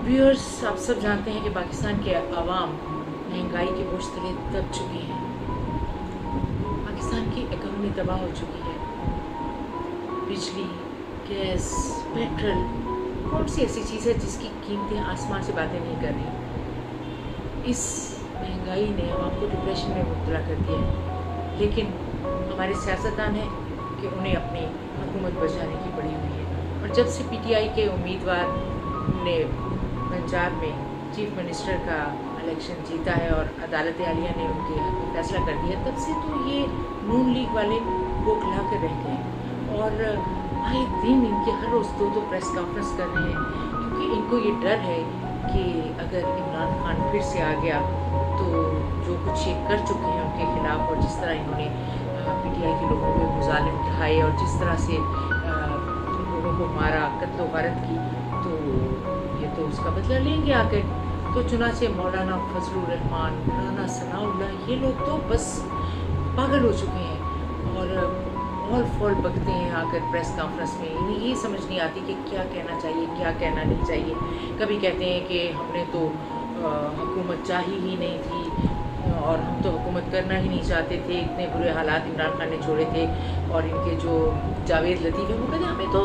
Viewers, आप सब जानते हैं कि पाकिस्तान के अवाम महंगाई के बोझ तले दब चुके हैं। पाकिस्तान की इकोनॉमी तबाह हो चुकी है। बिजली, गैस, पेट्रोल, कौन सी ऐसी चीज़ है जिसकी कीमतें आसमान से बातें नहीं कर रही। इस महंगाई ने अवाम को डिप्रेशन में मुब्तला कर दिया है, लेकिन हमारे सियासतदान हैं कि उन्हें अपनी हुकूमत बचाने की पड़ी हुई है। और जब से पीटीआई के उम्मीदवार ने पंजाब में चीफ मिनिस्टर का इलेक्शन जीता है और अदालत आलिया ने उनके हक में फैसला कर दिया, तब से तो ये नून लीग वाले बौखला कर रह गए और आए दिन इनके हर रोज़ दो प्रेस कॉन्फ्रेंस कर रहे हैं, क्योंकि इनको ये डर है कि अगर इमरान खान फिर से आ गया तो जो कुछ ये कर चुके हैं उनके खिलाफ, और जिस तरह इन्होंने पीटीआई के लोगों को मुजालिम ढाए और जिस तरह से लोगों को मारा, कत्लो गारत की, तो ये तो उसका बदला लेंगे आकर। तो चुनाचे मौलाना फजलुर रहमान, मौलाना सनाउल्लाह, ये लोग तो बस पागल हो चुके हैं और ऑल फॉल बकते हैं आकर प्रेस कॉन्फ्रेंस में। इन्हें ये समझ नहीं आती कि क्या कहना चाहिए, क्या कहना नहीं चाहिए। कभी कहते हैं कि हमने तो हुकूमत चाही ही नहीं थी और हम तो हुकूमत करना ही नहीं चाहते थे, इतने बुरे हालात इमरान खान ने छोड़े थे। और इनके जो जावेद लतीफ़ है वो कहते हैं हमें तो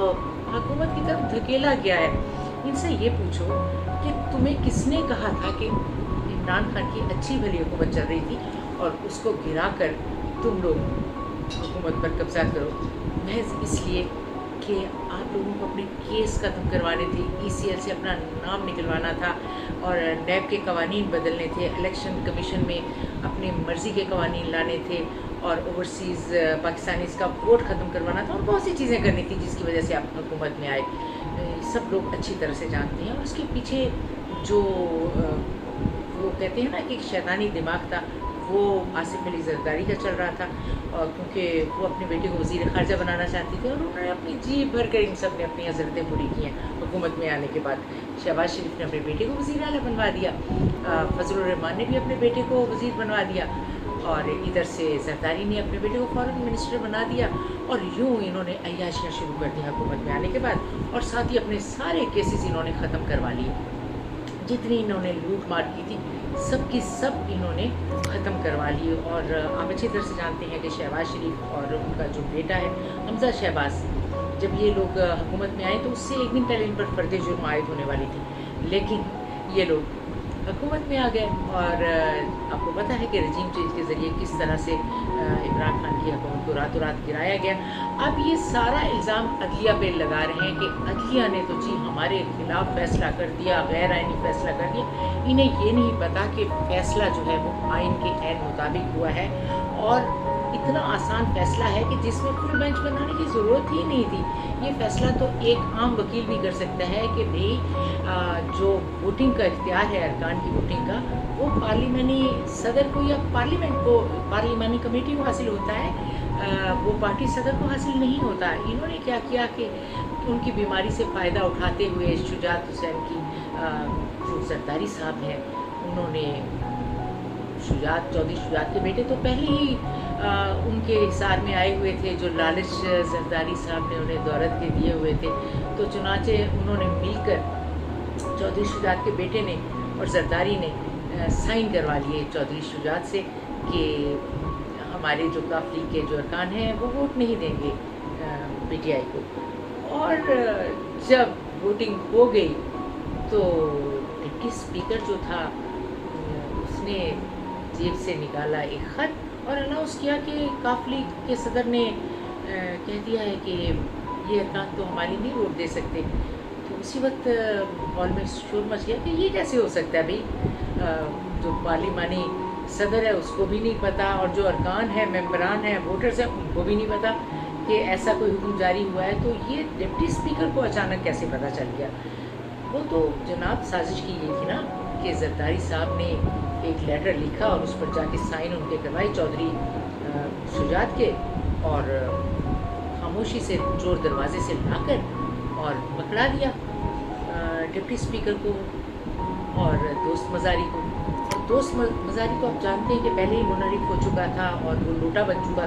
हुकूमत की तरफ धकेला गया है। इनसे ये पूछो कि तुम्हें किसने कहा था कि इमरान खान की अच्छी भली हुकूमत चल रही थी और उसको गिरा कर तुम लोग हुकूमत पर कब्जा करो, महज इसलिए कि आप लोगों को अपने केस ख़त्म करवाने थे, ईसीएल से अपना नाम निकलवाना था और नैब के कवानीन बदलने थे, इलेक्शन कमीशन में अपनी मर्ज़ी के कवानीन लाने थे और ओवरसीज़ पाकिस्तानीज़ का वोट ख़त्म करवाना था और बहुत सी चीज़ें करनी थी जिसकी वजह से आप हुकूमत में आए। सब लोग अच्छी तरह से जानते हैं। और उसके पीछे जो वो कहते हैं ना कि एक शैतानी दिमाग था, वो आसिफ अली जरदारी का चल रहा था, और क्योंकि वो अपने बेटे को वज़ीर ख़ारजा बनाना चाहती थी और उन्होंने अपनी जी भर कर इन सब ने अपनी हज़रतें पूरी की हैं। हुकूमत में आने के बाद शहबाज शरीफ ने अपने बेटे को वज़ीर आला बनवा दिया, फजलुर रहमान ने भी अपने बेटे को वज़ीर बनवा दिया और इधर से जरदारी ने अपने बेटे को फॉरेन मिनिस्टर बना दिया। और यूँ इन्होंने अय्याशियाँ शुरू कर दी हुकूमत में आने के बाद, और साथ ही अपने सारे केसेस इन्होंने ख़त्म करवा लिए। जितनी इन्होंने लूट मार की थी सब की सब इन्होंने ख़त्म करवा ली। और आप अच्छी तरह से जानते हैं कि शहबाज शरीफ और उनका जो बेटा है हमजा शहबाज, जब ये लोग हुकूमत में आए तो उससे एक दिन पहले इन पर फ़र्द जुर्म आयद होने वाली थी, लेकिन ये लोग हुकूमत में आ गए। और आपको पता है कि रजीम चेंज के ज़रिए किस तरह से इमरान खान की हुकूमत को रातों रात गिराया गया। अब ये सारा इल्ज़ाम अदलिया पे लगा रहे हैं कि अदलिया ने तो जी हमारे खिलाफ फ़ैसला कर दिया, गैर आइनी फ़ैसला कर दिया। इन्हें ये नहीं पता कि फ़ैसला जो है वो आइन के ऐन मुताबिक हुआ है और इतना आसान फ़ैसला है कि जिसमें फुल बेंच बनाने की ज़रूरत ही नहीं थी। ये फ़ैसला तो एक आम वकील भी कर सकता है कि भाई जो वोटिंग का इख्तियार है अरकान की वोटिंग का, वो पार्लिमानी सदर को या पार्लियामेंट को, पार्लिमानी कमेटी को हासिल होता है, वो पार्टी सदर को हासिल नहीं होता। इन्होंने क्या किया कि उनकी बीमारी से फ़ायदा उठाते हुए शुजात हुसैन की जो जरदारी साहब हैं, उन्होंने चौधरी शुजात के बेटे तो पहले ही उनके हिसार में आए हुए थे, जो लालच जरदारी साहब ने उन्हें दौलत के दिए हुए थे। तो चुनाचे उन्होंने मिलकर चौधरी शुजात के बेटे ने और जरदारी ने साइन करवा लिए चौधरी शुजात से कि हमारे जो काफ लीग के जो अरकान हैं वो वोट नहीं देंगे पीटीआई को। और जब वोटिंग हो गई तो डिप्टी स्पीकर जो था उसने जेब से निकाला एक ख़त और अनाउंस किया कि काफ लीग के सदर ने कह दिया है कि ये अरकान तो हमारी नहीं वोट दे सकते। तो उसी वक्त हॉल में शोर मच गया कि ये कैसे हो सकता है भाई, जो पार्लिमानी सदर है उसको भी नहीं पता और जो अरकान है, मेंबरान हैं, वोटर्स हैं, उनको भी नहीं पता कि ऐसा कोई हुक्म जारी हुआ है। तो ये डिप्टी स्पीकर को अचानक कैसे पता चल गया? वो तो जनाब साजिश की गई थी ना कि जरदारी साहब ने एक लेटर लिखा और उस पर जाके साइन उनके करवाए चौधरी शुजात के, और खामोशी से जोर दरवाजे से लाकर और पकड़ा दिया डिप्टी स्पीकर को और दोस्त मज़ारी को। और दोस्त मज़ारी को आप जानते हैं कि पहले ही मुनहरिफ हो चुका था और वो लोटा बन चुका था।